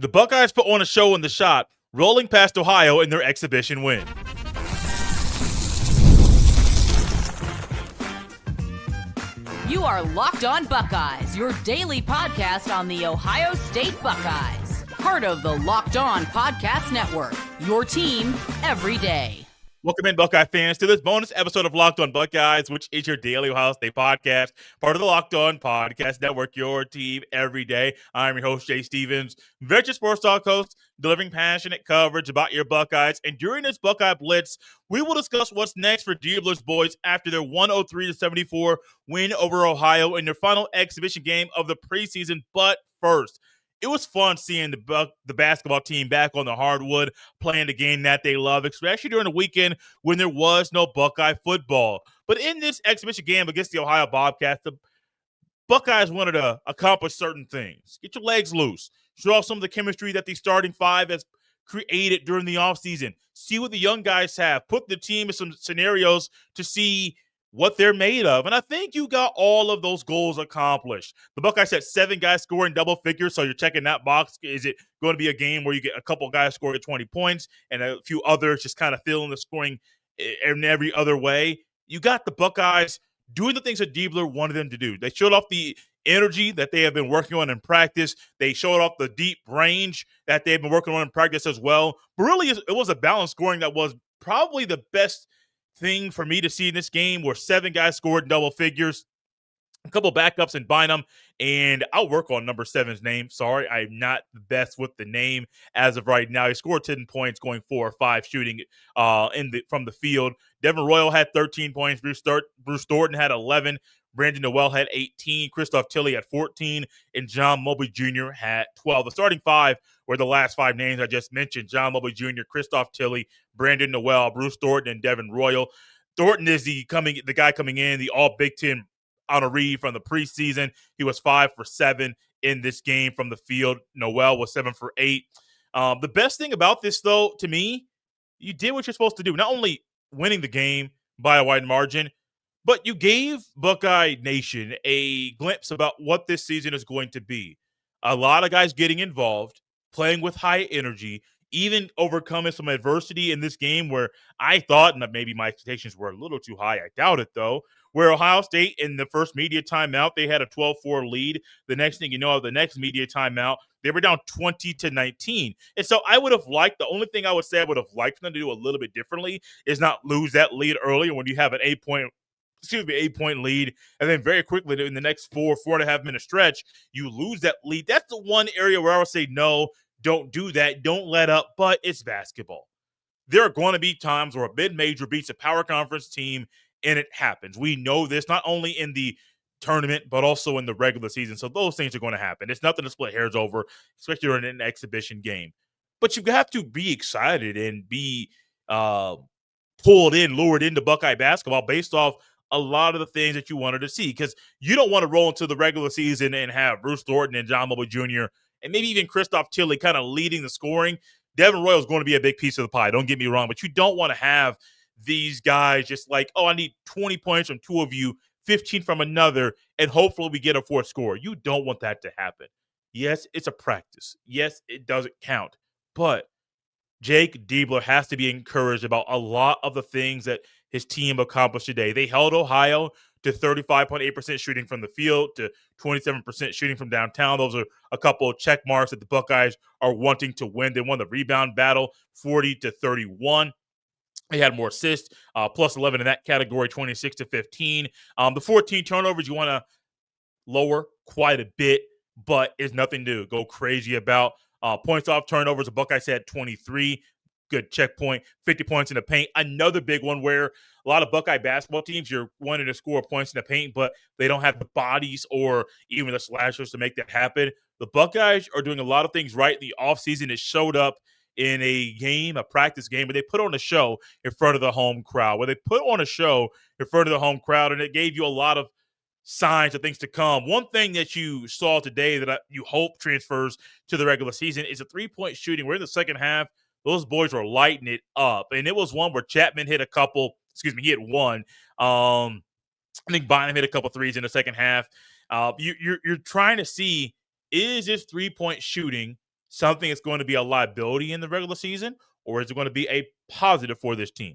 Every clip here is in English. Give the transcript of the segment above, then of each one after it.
The Buckeyes put on a show in the shot, rolling past Ohio in their exhibition win. You are Locked On Buckeyes, your daily podcast on the Ohio State Buckeyes. Part of the Locked On Podcast Network, your team every day. Welcome in, Buckeye fans, to this bonus episode of Locked On Buckeyes, which is your daily Ohio State podcast, part of the Locked On Podcast Network, your team every day. I'm your host, Jay Stevens, veteran sports talk host, delivering passionate coverage about your Buckeyes. And during this Buckeye Blitz, we will discuss what's next for Deibler's boys after their 103-74 win over Ohio in their final exhibition game of the preseason. But first, it was fun seeing the basketball team back on the hardwood, playing the game that they love, especially during the weekend when there was no Buckeye football. But in this exhibition game against the Ohio Bobcats, the Buckeyes wanted to accomplish certain things. Get your legs loose. Show off some of the chemistry that the starting five has created during the offseason. See what the young guys have. Put the team in some scenarios to see what they're made of. And I think you got all of those goals accomplished. The Buckeyes had 7 guys scoring double figures, so you're checking that box. Is it going to be a game where you get a couple guys scoring 20 points and a few others just kind of filling the scoring in every other way? You got the Buckeyes doing the things that Deibler wanted them to do. They showed off the energy that they have been working on in practice. They showed off the deep range that they've been working on in practice as well. But really, it was a balanced scoring that was probably the best thing for me to see in this game, where 7 guys scored in double figures, a couple backups in Bynum, and I'll work on number 7's name. Sorry, I'm not the best with the name as of right now. He scored 10 points, going 4 or 5 shooting from the field. Devin Royal had 13 points. Bruce Thornton had 11. Brandon Noel had 18. Christoph Tilly had 14. And John Mobley Jr. had 12. The starting 5 were the last 5 names I just mentioned: John Mobley Jr., Christoph Tilly, Brandon Noel, Bruce Thornton, and Devin Royal. Thornton is the guy coming in, the all Big Ten honoree from the preseason. He was 5 for 7 in this game from the field. Noel was 7 for 8. The best thing about this, though, to me, you did what you're supposed to do. Not only winning the game by a wide margin, but you gave Buckeye Nation a glimpse about what this season is going to be. A lot of guys getting involved, playing with high energy, even overcoming some adversity in this game where I thought, and maybe my expectations were a little too high, I doubt it though, where Ohio State in the first media timeout, they had a 12-4 lead. The next thing you know, the next media timeout, they were down 20-19. And so I would have liked, the only thing I would say I would have liked them to do a little bit differently is not lose that lead early when you have an 8-point lead, and then very quickly in the next 4.5 minute stretch, you lose that lead. That's the one area where I would say, no, don't do that. Don't let up, but it's basketball. There are going to be times where a mid-major beats a power conference team, and it happens. We know this not only in the tournament, but also in the regular season. So those things are going to happen. It's nothing to split hairs over, especially during an exhibition game. But you have to be excited and be lured into Buckeye basketball based off a lot of the things that you wanted to see, because you don't want to roll into the regular season and have Bruce Thornton and John Mobley Jr. and maybe even Christoph Tilly kind of leading the scoring. Devin Royal is going to be a big piece of the pie, don't get me wrong, but you don't want to have these guys just like, oh, I need 20 points from 2 of you, 15 from another, and hopefully we get a 4th score. You don't want that to happen. Yes, it's a practice. Yes, it doesn't count. But Jake Deibler has to be encouraged about a lot of the things that his team accomplished today. They held Ohio to 35.8% shooting from the field, to 27% shooting from downtown. Those are a couple of check marks that the Buckeyes are wanting to win. They won the rebound battle 40-31. They had more assists, plus 11 in that category, 26-15. The 14 turnovers you want to lower quite a bit, but it's nothing to go crazy about. Points off turnovers, the Buckeyes had 23. Good checkpoint, 50 points in the paint. Another big one where a lot of Buckeye basketball teams, you're wanting to score points in the paint, but they don't have the bodies or even the slashers to make that happen. The Buckeyes are doing a lot of things right in the offseason. It showed up in a practice game, but they put on a show in front of the home crowd. And it gave you a lot of signs of things to come. One thing that you saw today that you hope transfers to the regular season is a 3-point shooting. We're in the second half. Those boys were lighting it up. And it was one where Chapman hit he hit one. I think Bynum hit a couple threes in the second half. You're trying to see, is this 3-point shooting something that's going to be a liability in the regular season, or is it going to be a positive for this team?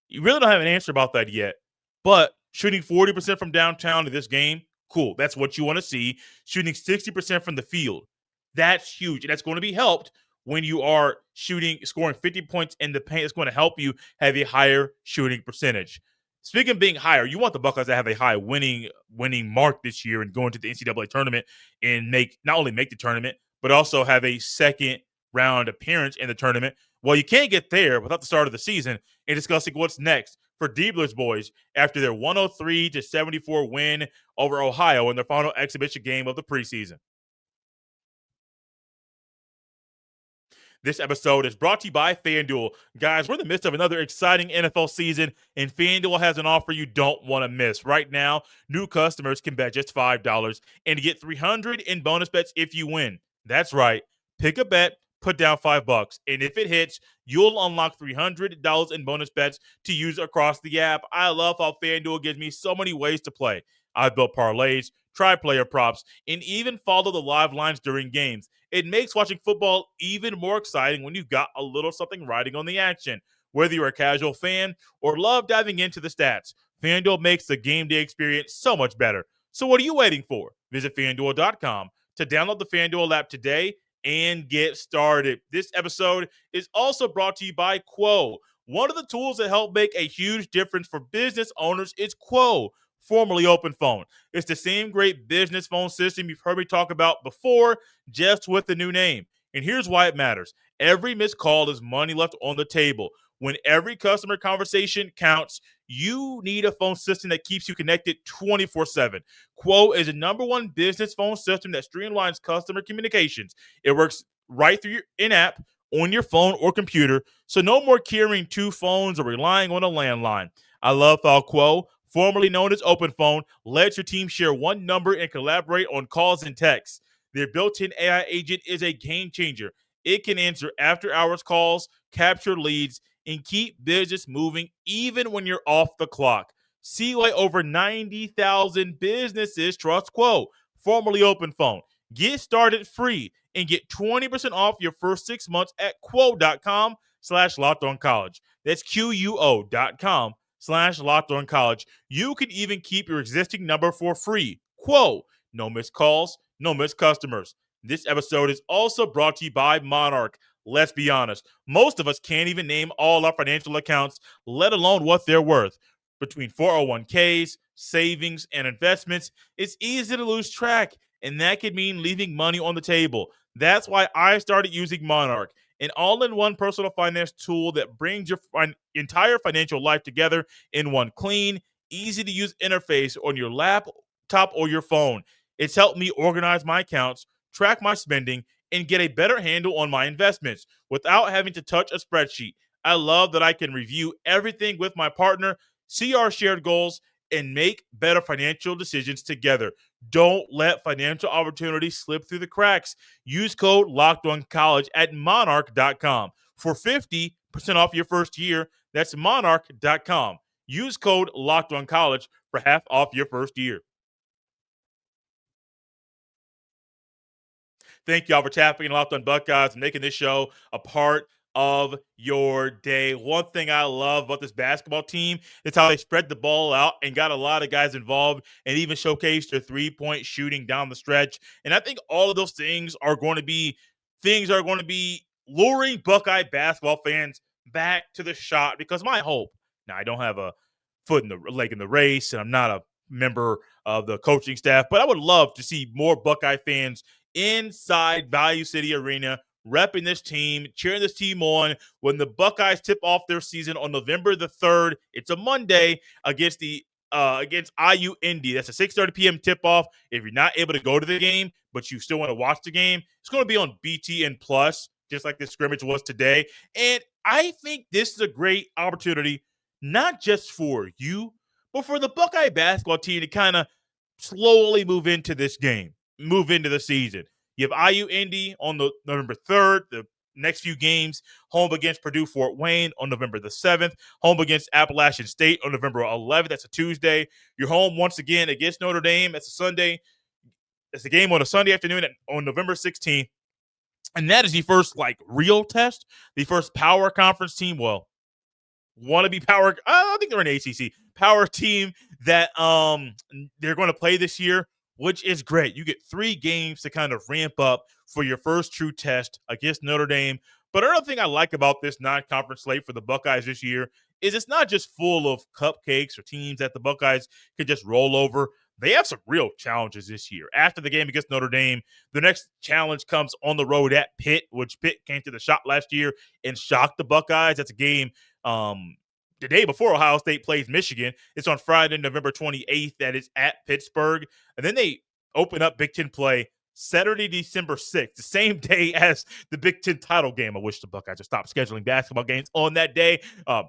You really don't have an answer about that yet. But shooting 40% from downtown in this game, cool. That's what you want to see. Shooting 60% from the field, that's huge. And that's going to be helped when you are scoring 50 points in the paint. It's going to help you have a higher shooting percentage. Speaking of being higher, you want the Buckeyes to have a high winning mark this year and go into the NCAA tournament and not only make the tournament, but also have a second round appearance in the tournament. Well, you can't get there without the start of the season and discussing what's next for Deibler's boys after their 103-74 win over Ohio in their final exhibition game of the preseason. This episode is brought to you by FanDuel. Guys, we're in the midst of another exciting NFL season, and FanDuel has an offer you don't want to miss. Right now, new customers can bet just $5 and get $300 in bonus bets if you win. That's right. Pick a bet, put down $5, and if it hits, you'll unlock $300 in bonus bets to use across the app. I love how FanDuel gives me so many ways to play. I've built parlays, try player props, and even follow the live lines during games. It makes watching football even more exciting when you've got a little something riding on the action. Whether you're a casual fan or love diving into the stats, FanDuel makes the game day experience so much better. So what are you waiting for? Visit FanDuel.com to download the FanDuel app today and get started. This episode is also brought to you by Quo. One of the tools that help make a huge difference for business owners is Quo, formerly Open Phone. It's the same great business phone system you've heard me talk about before, just with the new name. And here's why it matters. Every missed call is money left on the table. When every customer conversation counts, you need a phone system that keeps you connected 24/7. Quo is the number one business phone system that streamlines customer communications. It works right through your in-app on your phone or computer, so no more carrying two phones or relying on a landline. I love how Quo, formerly known as Open Phone, lets your team share one number and collaborate on calls and texts. Their built-in AI agent is a game changer. It can answer after-hours calls, capture leads, and keep business moving even when you're off the clock. See why over 90,000 businesses trust Quo, formerly Open Phone. Get started free and get 20% off your first 6 months at quo.com/lockedoncollege. That's QUO.com/lockedoncollege. You can even keep your existing number for free. Quo, no missed calls, no missed customers. This episode is also brought to you by Monarch. Let's be honest, most of us can't even name all our financial accounts, let alone what they're worth. Between 401ks, savings, and investments, it's easy to lose track, and that could mean leaving money on the table. That's why I started using Monarch, an all-in-one personal finance tool that brings your entire financial life together in one clean, easy-to-use interface on your laptop or your phone. It's helped me organize my accounts, track my spending, and get a better handle on my investments without having to touch a spreadsheet. I love that I can review everything with my partner, see our shared goals, and make better financial decisions together. Don't let financial opportunities slip through the cracks. Use code LOCKEDONCollege at monarch.com for 50% off your first year. That's monarch.com. Use code LOCKEDONCollege for half off your first year. Thank y'all for tapping in Locked On Buckeyes and making this show a part of your day. One thing I love about this basketball team is how they spread the ball out and got a lot of guys involved and even showcased their three-point shooting down the stretch. And I think all of those things are going to be luring Buckeye basketball fans back to the shot, because my hope, now I don't have a leg in the race and I'm not a member of the coaching staff, but I would love to see more Buckeye fans inside Value City Arena, repping this team, cheering this team on when the Buckeyes tip off their season on November the 3rd. It's a Monday against IU Indy. That's a 6:30 p.m. tip-off. If you're not able to go to the game, but you still want to watch the game, it's going to be on BTN Plus, just like this scrimmage was today. And I think this is a great opportunity, not just for you, but for the Buckeye basketball team to kind of slowly move into this game, move into the season. You have IU Indy on the November 3rd, the next few games, home against Purdue Fort Wayne on November the 7th, home against Appalachian State on November 11th. That's a Tuesday. You're home once again against Notre Dame. That's a Sunday. It's a game on a Sunday afternoon on November 16th. And that is the first real test, the first power conference team. Well, want to be power. I think they're an ACC power team that they're going to play this year, which is great. You get 3 games to kind of ramp up for your first true test against Notre Dame. But another thing I like about this non-conference slate for the Buckeyes this year is it's not just full of cupcakes or teams that the Buckeyes could just roll over. They have some real challenges this year. After the game against Notre Dame, the next challenge comes on the road at Pitt, which Pitt came to the shot last year and shocked the Buckeyes. That's a game the day before Ohio State plays Michigan. It's on Friday, November 28th. That is at Pittsburgh. And then they open up Big Ten play Saturday, December 6th, the same day as the Big Ten title game. I wish the Buckeyes would stop scheduling basketball games on that day.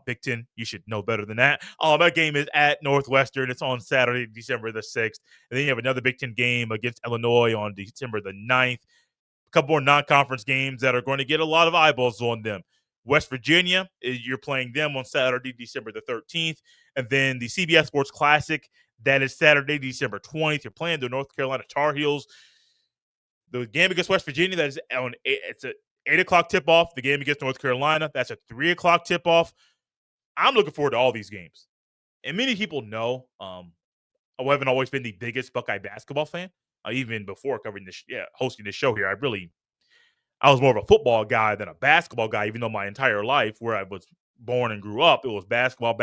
Big Ten, you should know better than that. That game is at Northwestern. It's on Saturday, December the 6th. And then you have another Big Ten game against Illinois on December the 9th. A couple more non-conference games that are going to get a lot of eyeballs on them. West Virginia, you're playing them on Saturday, December the 13th. And then the CBS Sports Classic, that is Saturday, December 20th. You're playing the North Carolina Tar Heels. The game against West Virginia, that is it's an 8 o'clock tip-off. The game against North Carolina, that's a 3 o'clock tip-off. I'm looking forward to all these games. And many people know I haven't always been the biggest Buckeye basketball fan. Even before covering this, hosting this show here, I was more of a football guy than a basketball guy, even though my entire life where I was born and grew up, it was basketball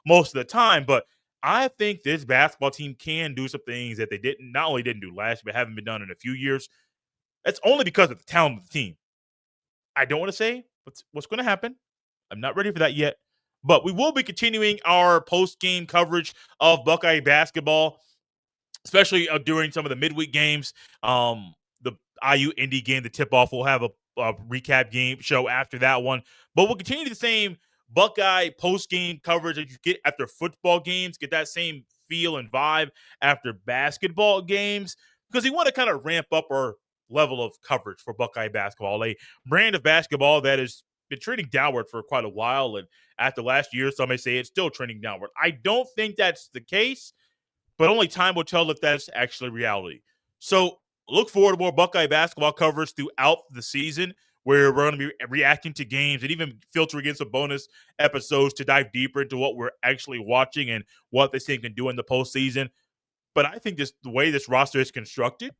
most of the time. But I think this basketball team can do some things that they not only didn't do last year, but haven't been done in a few years. That's only because of the talent of the team. I don't want to say what's going to happen. I'm not ready for that yet. But we will be continuing our post-game coverage of Buckeye basketball, especially during some of the midweek games. The IU Indy game, the tip-off, we'll have a recap game show after that one. But we'll continue the same Buckeye post-game coverage that you get after football games, get that same feel and vibe after basketball games, because we want to kind of ramp up our level of coverage for Buckeye basketball, a brand of basketball that has been trending downward for quite a while. And after last year, some may say it's still trending downward. I don't think that's the case, but only time will tell if that's actually reality. So look forward to more Buckeye basketball coverage throughout the season, where we're going to be reacting to games and even filtering in some bonus episodes to dive deeper into what we're actually watching and what this team can do in the postseason. But I think the way this roster is constructed,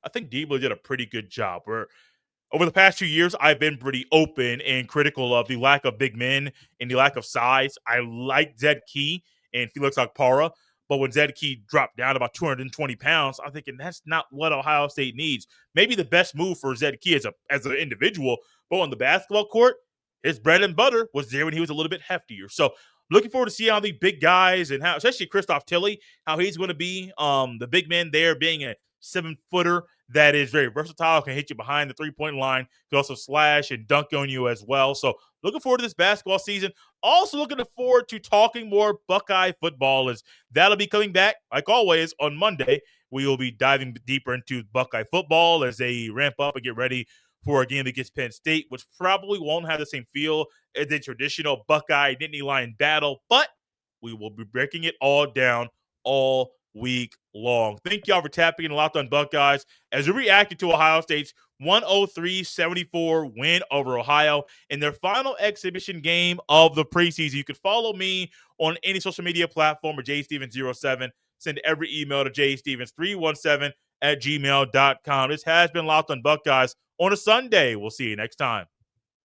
I think Deibler did a pretty good job. Over the past 2 years, I've been pretty open and critical of the lack of big men and the lack of size. I like Zed Key and Felix Okpara, but when Zed Key dropped down about 220 pounds, I'm thinking that's not what Ohio State needs. Maybe the best move for Zed Key as an individual, but on the basketball court, his bread and butter was there when he was a little bit heftier. So looking forward to see how the big guys and how, especially Christoph Tilly, how he's going to be the big man there, being a 7-footer that is very versatile, can hit you behind the three-point line, can also slash and dunk on you as well. So looking forward to this basketball season. Also looking forward to talking more Buckeye football, as that'll be coming back, like always, on Monday. We will be diving deeper into Buckeye football as they ramp up and get ready for a game against Penn State, which probably won't have the same feel as a traditional Buckeye Nittany Lion battle, but we will be breaking it all down all week long. Thank y'all for tapping in Locked On Buckeyes as we reacted to Ohio State's 103-74 win over Ohio in their final exhibition game of the preseason. You can follow me on any social media platform or jstevens07. Send every email to jstevens317@gmail.com. This has been Locked On Buckeyes on a Sunday. We'll see you next time.